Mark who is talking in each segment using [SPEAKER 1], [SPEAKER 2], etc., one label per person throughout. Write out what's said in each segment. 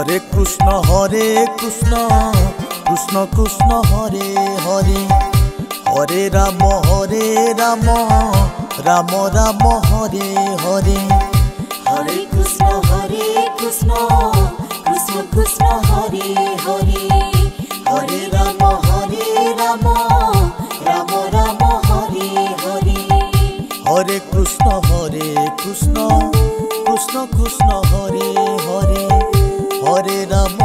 [SPEAKER 1] Hare Krishna Krishna Krishna Hare Hare Hare Ram Ram Ram Hare Hare
[SPEAKER 2] Hare Krishna Krishna Krishna Hare Hare Hare Ram Ram Ram Hare Hare
[SPEAKER 1] Hare Krishna Krishna Krishna Hare Hare Hare Ram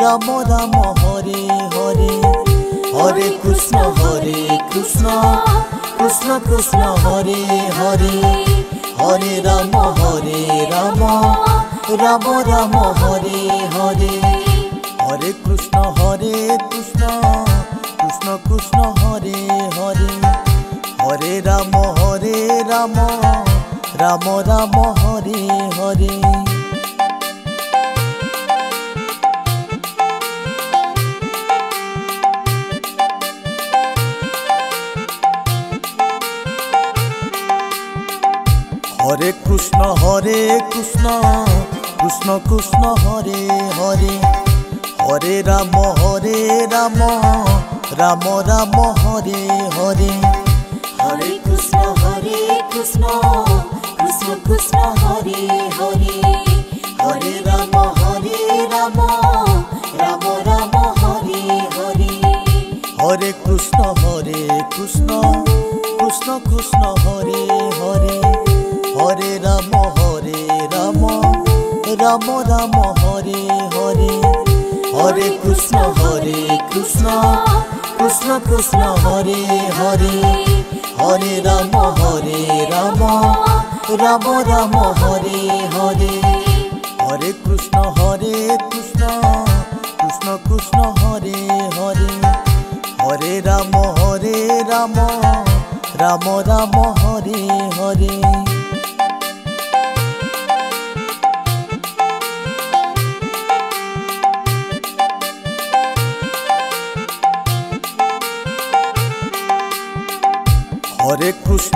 [SPEAKER 1] Ram Ram Hare Hare Hare Krishna Krishna Krishna Hare Hare Hare Ram Ram Ram Hare Hare Hare Krishna Krishna Krishna Hare Hare Hare Ram Ram Ram Hare Hare Hare Krishna Krishna Krishna Hare Hare Hare Ram Ram Ram Hare Hare
[SPEAKER 2] Hare Krishna Krishna Hare Hare Hare Ram Ram Ram Hare Hare
[SPEAKER 1] Hare Krishna Krishna Krishna Hare Hare Hare Ram Ram Ram Hare Hare Hare Krishna Krishna Hare Hare Hare Ram Ram Ram Hare Hare Hare Krishna Krishna Hare Hare Hare Ram Ram Hare Hare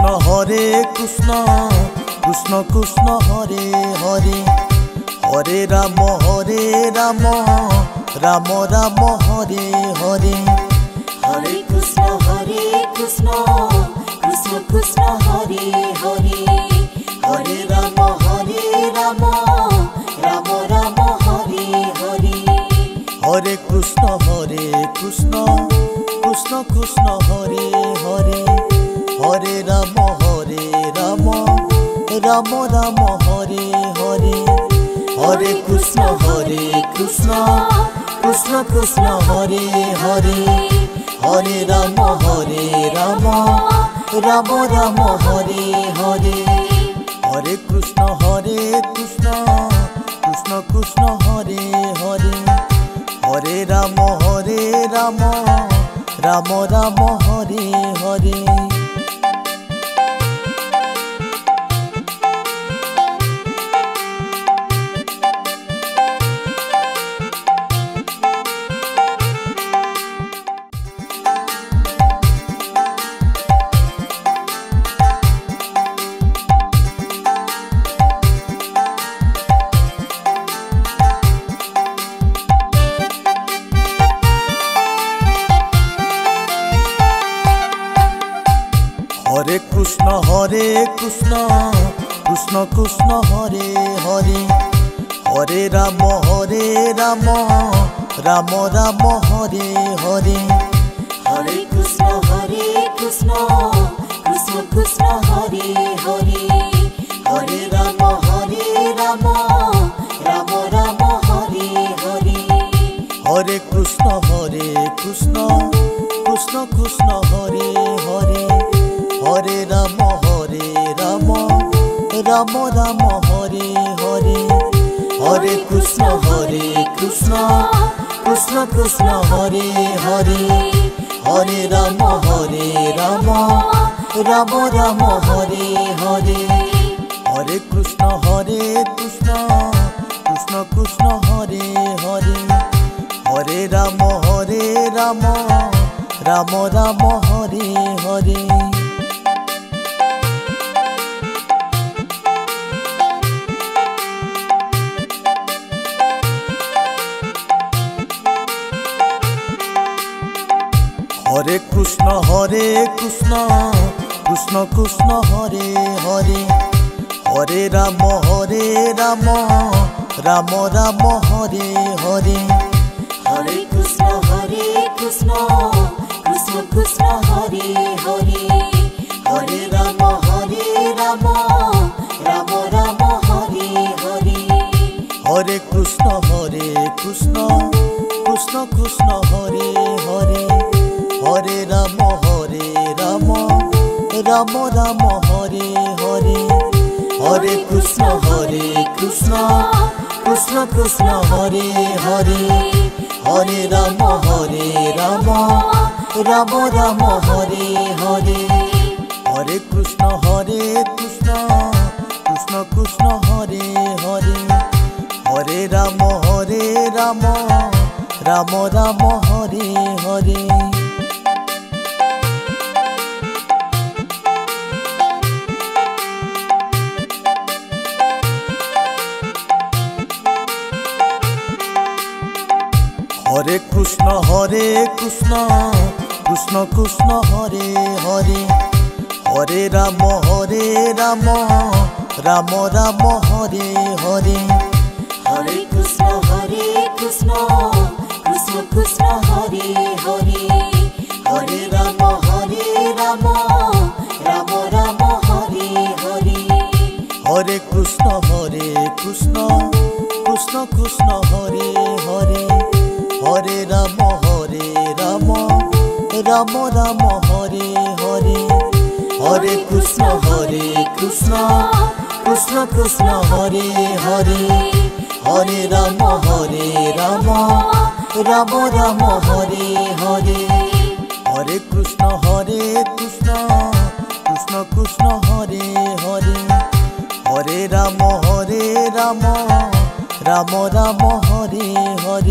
[SPEAKER 1] Hare Krishna Krishna Hare Hare Hare Ram Ram Ram Hare Hare
[SPEAKER 2] Hare Krishna Krishna Hare Hare Hare Ram Ram Ram Hare Hare
[SPEAKER 1] Hare Krishna Krishna Hare Hare Hare Ram Ram Hare Hare Hare Krishna Krishna Hare Hare Hare Ram Ram Hare Hare Hare Krishna Krishna Hare Hare Hare Ram Ram Hare Hare Hare Krishna Krishna Hare Hare Hare Ram Ram Hare Hare
[SPEAKER 2] Hare Krishna Krishna Hare Hare Hare Ram Ram Hare Hare
[SPEAKER 1] Hare Krishna Krishna Hare Hare Hare Ram Ram Hare Hare Hare Krishna Krishna Hare Hare Hare Ram Ram Hare Hare Hare Krishna Krishna Hare Hare Hare Ram Ram Hare Hare Krishna Krishna Hare Hare Hare Ram Ram Ram Hare Hare
[SPEAKER 2] Hare Krishna Krishna Krishna Hare Hare Hare Ram Ram Ram Hare Hare
[SPEAKER 1] Hare Krishna Krishna Krishna Krishna Hare Hare Hare Ram Ram Ram Hare Hare Hare Krishna Krishna Krishna Krishna Hare Hare Hare Ram Ram Ram Hare Hare Hare Krishna Krishna Krishna Krishna Hare Hare Hare Ram Ram Ram Hare Hare Hare Krishna Krishna Krishna Krishna Hare Hare Hare Ram Ram Ram Hare Hare
[SPEAKER 2] Hare Krishna Krishna Krishna Krishna Hare Hare Hare Ram Ram Ram Hare Hare
[SPEAKER 1] Hare Krishna Krishna Krishna Krishna Hare Hare Hare Ram Ram Ram Hare Hare Hare Krishna Krishna Krishna Krishna Hare Hare Hare Ram Ram Ram Hare Hare Hare Krishna Krishna Krishna Krishna Hare Hare Hare Ram Ram Ram Hare Hare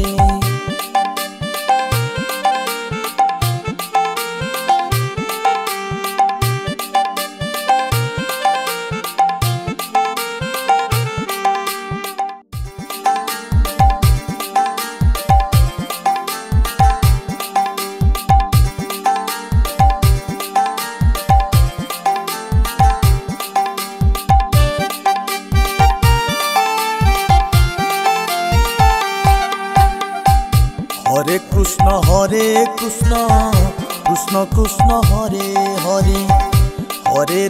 [SPEAKER 1] Hare Krishna Krishna Krishna Krishna Hare Hare Hare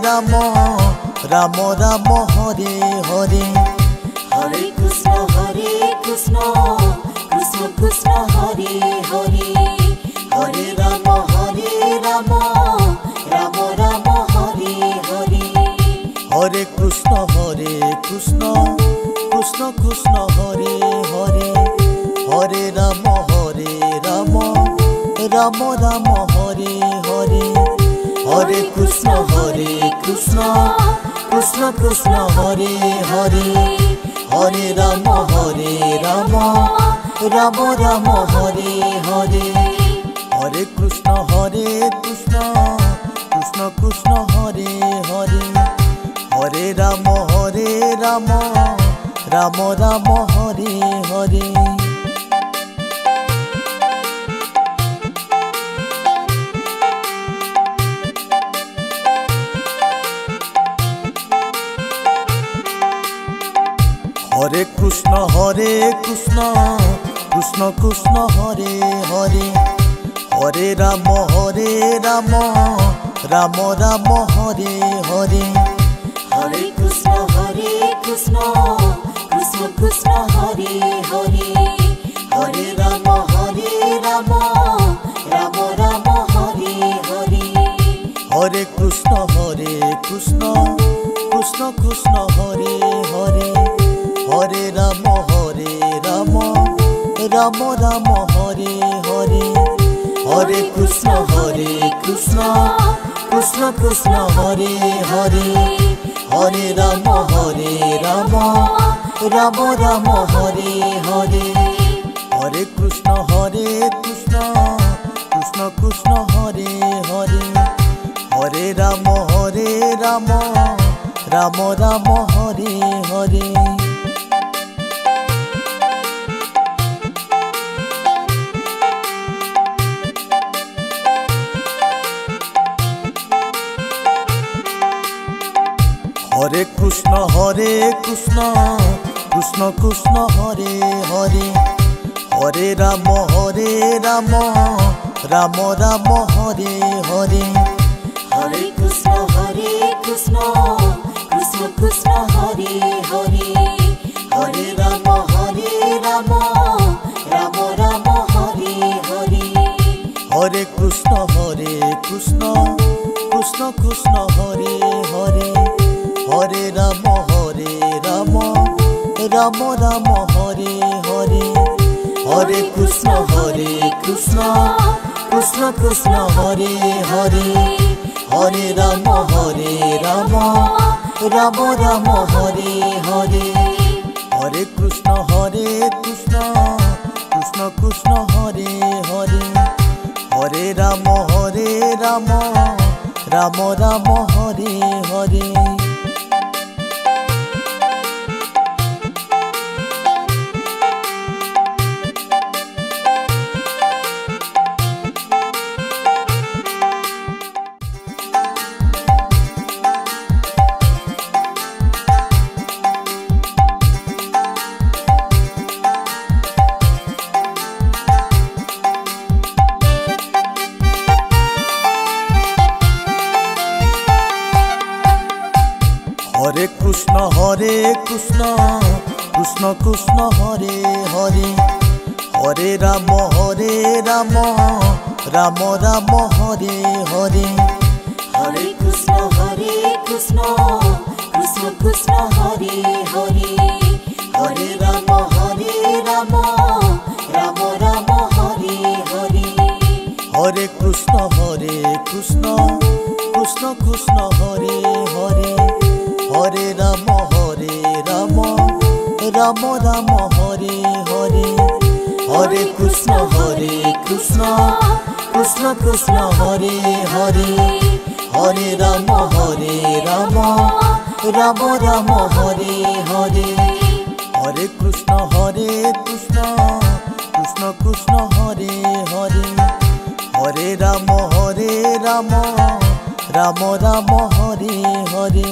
[SPEAKER 1] Ram Ram Ram Hare Hare
[SPEAKER 2] Hare Krishna Krishna Krishna Krishna Hare Hare Hare Ram Ram Ram Hare Hare
[SPEAKER 1] Hare Krishna Krishna Krishna Krishna Hare Hare Hare Ram Ram Ram Hare Hare Hare Krishna Krishna Krishna Krishna Hare Hare Hare Ram Ram Ram Hare Hare Hare Krishna Krishna Krishna Krishna Hare Hare Hare Ram Ram Ram Hare Hare Hare Krishna Krishna Krishna Krishna Hare Hare Hare Ram Ram Ram Hare Hare
[SPEAKER 2] Hare Krishna Krishna Krishna Krishna Hare Hare Hare Ram Ram Ram Hare Hare
[SPEAKER 1] Hare Krishna Krishna Krishna Krishna Hare Hare Hare Ram Ram Ram Hare Hare Hare Krishna Krishna Krishna Krishna Hare Hare Hare Ram Ram Ram Hare Hare Hare Krishna Krishna Krishna Krishna Hare Hare Hare Ram Ram Ram Hare Hare Hare Krishna Krishna Krishna Hare Hare Hare Ram Ram Ram Hare Hare
[SPEAKER 2] Hare Krishna Krishna Krishna Hare Hare Hare Ram Ram Ram Hare Hare
[SPEAKER 1] Hare Krishna Krishna Krishna Hare Hare Hare Ram Ram Ram Hare Hare Hare Krishna Krishna Krishna Hare Hare Hare Ram Ram Ram Hare Hare Hare Krishna Krishna Krishna Hare Hare Hare Ram Ram Hare Hare Hare Krishna Krishna Krishna Hare Hare Hare Ram Ram Ram Hare Hare
[SPEAKER 2] Hare Krishna Krishna Krishna Hare Hare Hare Ram Ram Ram Hare Hare
[SPEAKER 1] Hare Krishna Krishna Krishna Hare Hare Hare Ram Ram Hare Hare Hare Krishna Krishna Krishna Hare Hare Hare Ram Ram Hare Hare Hare Krishna Krishna Krishna Hare Hare Hare Ram Ram Hare Hare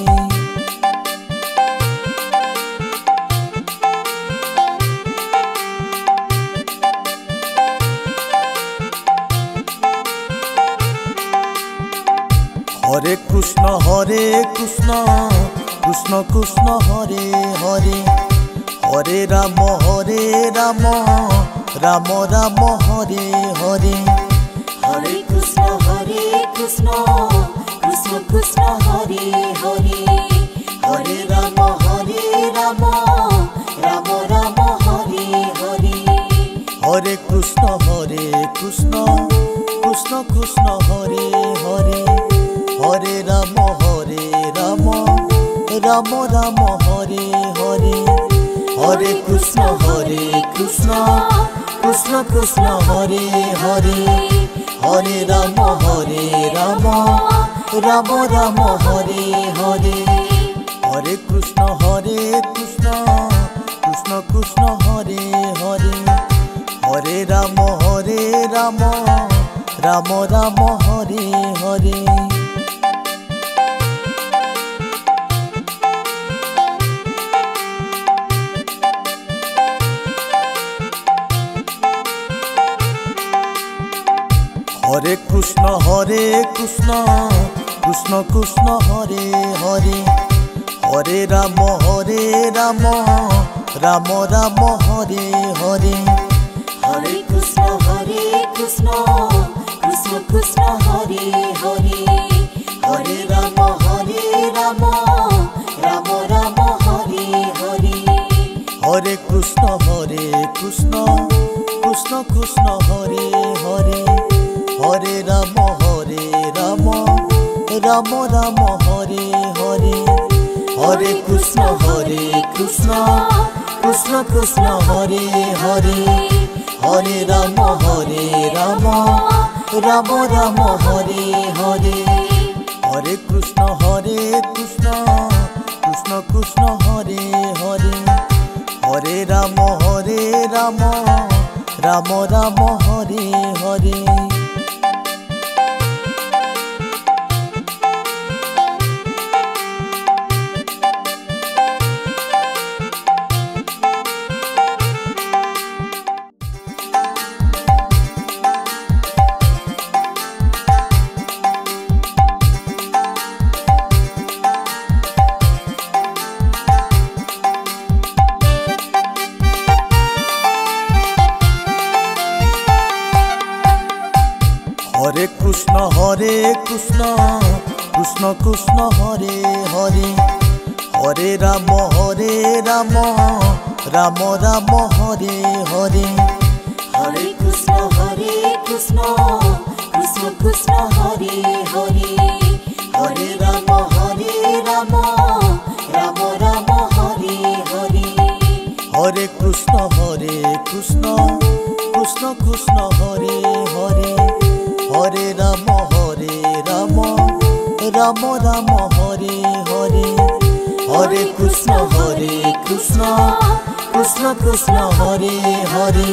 [SPEAKER 1] Hare Krishna Krishna Krishna Hare Hare Hare Ram Ram Ram Hare Hare
[SPEAKER 2] Hare Krishna Krishna Krishna Hare Hare Hare Ram Ram Ram Hare Hare
[SPEAKER 1] Hare Krishna Krishna Krishna Hare Hare Hare Ram Ram Hare Hare Hare Krishna Krishna Krishna Hare Hare Hare Ram Ram Hare Hare Hare Krishna Krishna Krishna Hare Hare Hare Ram Ram Hare Hare Hare Krishna Krishna Krishna Hare Hare Hare Ram Ram Hare Hare
[SPEAKER 2] Hare Krishna Krishna Krishna Hare Hare Hare Ram Ram Ram Hare Hare
[SPEAKER 1] Hare Krishna Krishna Krishna Hare Hare Hare Ram Ram Hare Hare Hare Krishna Krishna Krishna Hare Hare Hare Ram Ram Hare Hare Hare Krishna Krishna Krishna Hare Hare Hare Ram Ram Hare Hare Krishna Krishna Krishna Hare Hare Hare Ram Ram Ram Hare Hare
[SPEAKER 2] Hare Krishna Krishna Krishna Hare Hare Hare Ram Ram Ram Hare Hare
[SPEAKER 1] Hare Krishna Krishna Krishna Krishna Hare Hare Hare Ram Ram Ram Hare Hare Hare Krishna Krishna Krishna Krishna Hare Hare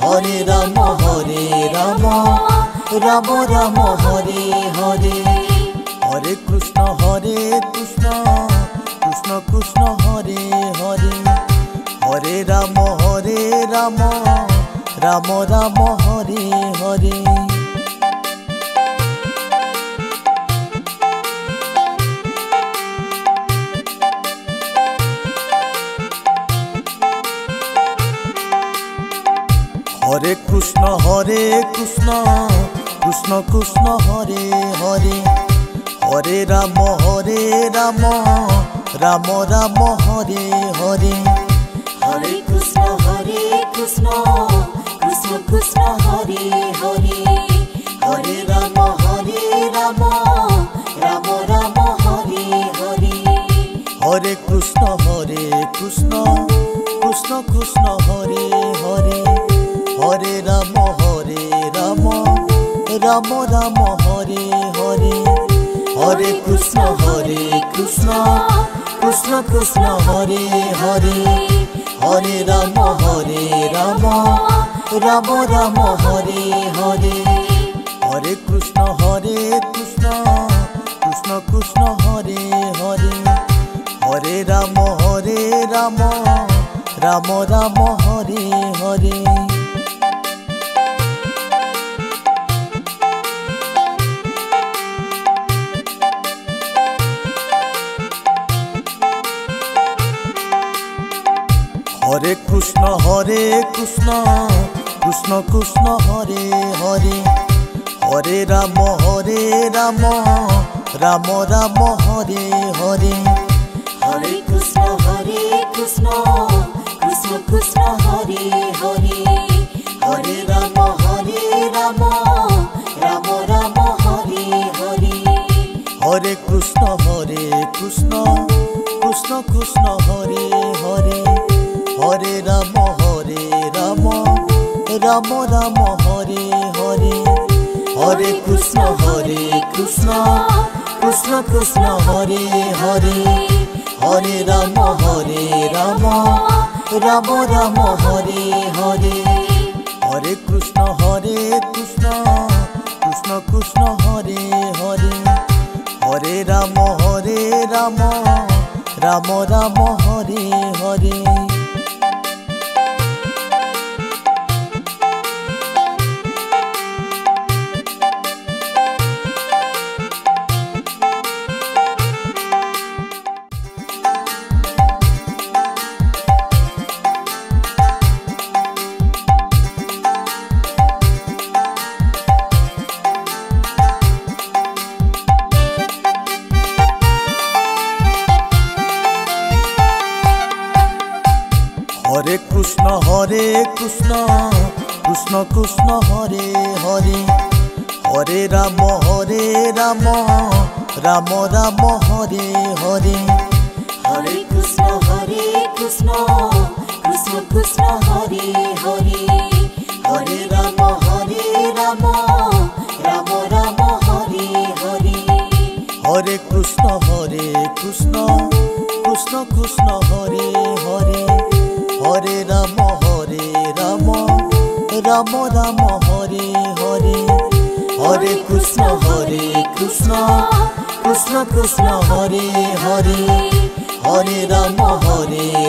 [SPEAKER 1] Hare Ram Ram Ram Hare Hare Hare Krishna Krishna Krishna Krishna Hare Hare Hare Ram Ram Ram Hare Hare Hare Krishna Krishna Krishna Krishna Hare Hare Hare Ram Ram Ram Hare Hare
[SPEAKER 2] Hare Krishna Krishna Krishna Krishna Hare Hare Hare Ram Ram Ram Hare Hare
[SPEAKER 1] Hare Krishna Krishna Krishna Krishna Hare Hare Hare Ram Ram Ram Hare Hare Hare Krishna Krishna Krishna Krishna Hare Hare Hare Ram Ram Ram Hare Hare Hare Krishna Krishna Krishna Krishna Hare Hare Hare Ram Ram Ram Hare Hare Hare Krishna Krishna Krishna Krishna Hare Hare Hare Ram Ram Ram Hare Hare
[SPEAKER 2] Hare Krishna Krishna Krishna Krishna Hare Hare Hare Ram Ram Ram Hare Hare
[SPEAKER 1] Hare Krishna Krishna Krishna Krishna Hare Hare Hare Ram Ram Ram Hare Hare Hare Krishna Krishna Krishna Krishna Hare Hare Hare Ram Ram Ram Hare Hare Hare Krishna Krishna Krishna Krishna Hare Hare Hare Ram Ram Ram Hare Hare Hare Krishna Krishna Krishna Krishna Hare Hare Hare Ram Ram Ram Hare Hare
[SPEAKER 2] Hare Krishna Krishna Krishna Krishna Hare Hare Hare Ram Ram Ram Hare Hare
[SPEAKER 1] Hare Krishna Krishna Krishna Krishna Hare Hare Hare Ram Ram Ram Hare Hare Hare Krishna Krishna Krishna Krishna Hare Hare Hare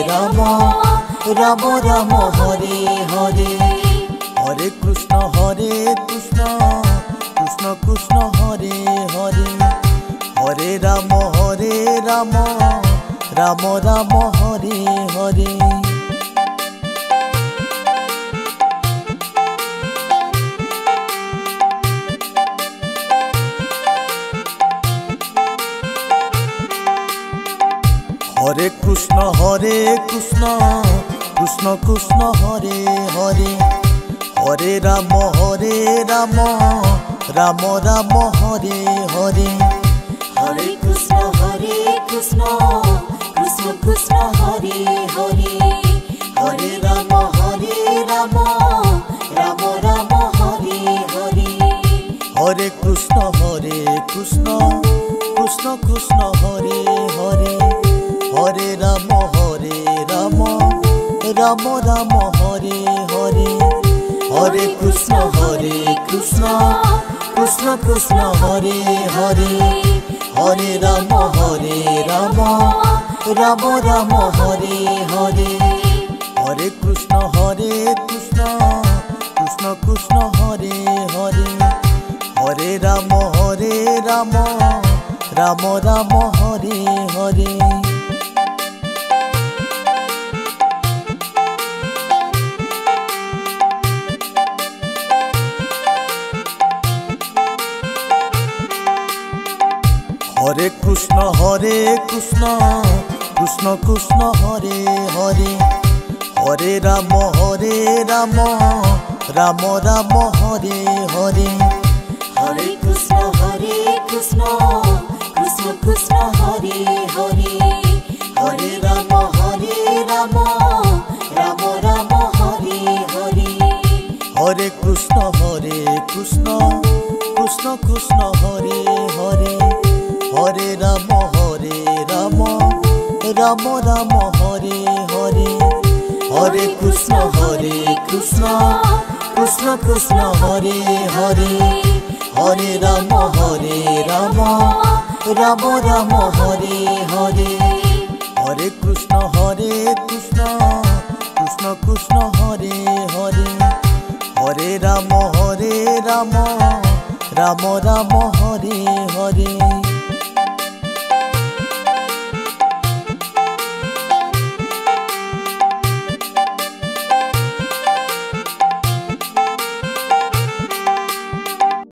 [SPEAKER 1] Ram Ram Ram Hare Hare Hare Krishna Krishna Krishna Krishna Hare Hare Hare Ram Ram Ram Hare Hare Hare Krishna Krishna Krishna Hare Hare Hare Ram Ram Ram Hare Hare
[SPEAKER 2] Hare Krishna Krishna Krishna Hare Hare Hare Ram Ram Ram Hare Hare
[SPEAKER 1] Hare Krishna Krishna Krishna Hare Hare Hare Ram Ram Ram Hare Hare Hare Krishna Krishna Krishna Hare Hare Hare Ram Ram Ram Hare Hare Hare Krishna Krishna Krishna Hare Hare Hare Ram Ram Ram Hare Hare Hare Krishna Krishna Krishna Hare Hare Hare Ram Ram Ram Hare Hare
[SPEAKER 2] Hare Krishna Krishna Krishna Hare Hare Hare Ram Ram Ram Hare Hare
[SPEAKER 1] Hare Krishna Krishna Krishna Hare Hare Hare Ram Ram Ram Hare Hare Hare Krishna Krishna Krishna Hare Hare Hare Ram Ram Ram Hare Hare Hare Krishna Krishna Krishna Hare Hare Hare Ram Ram Ram Hare Hare.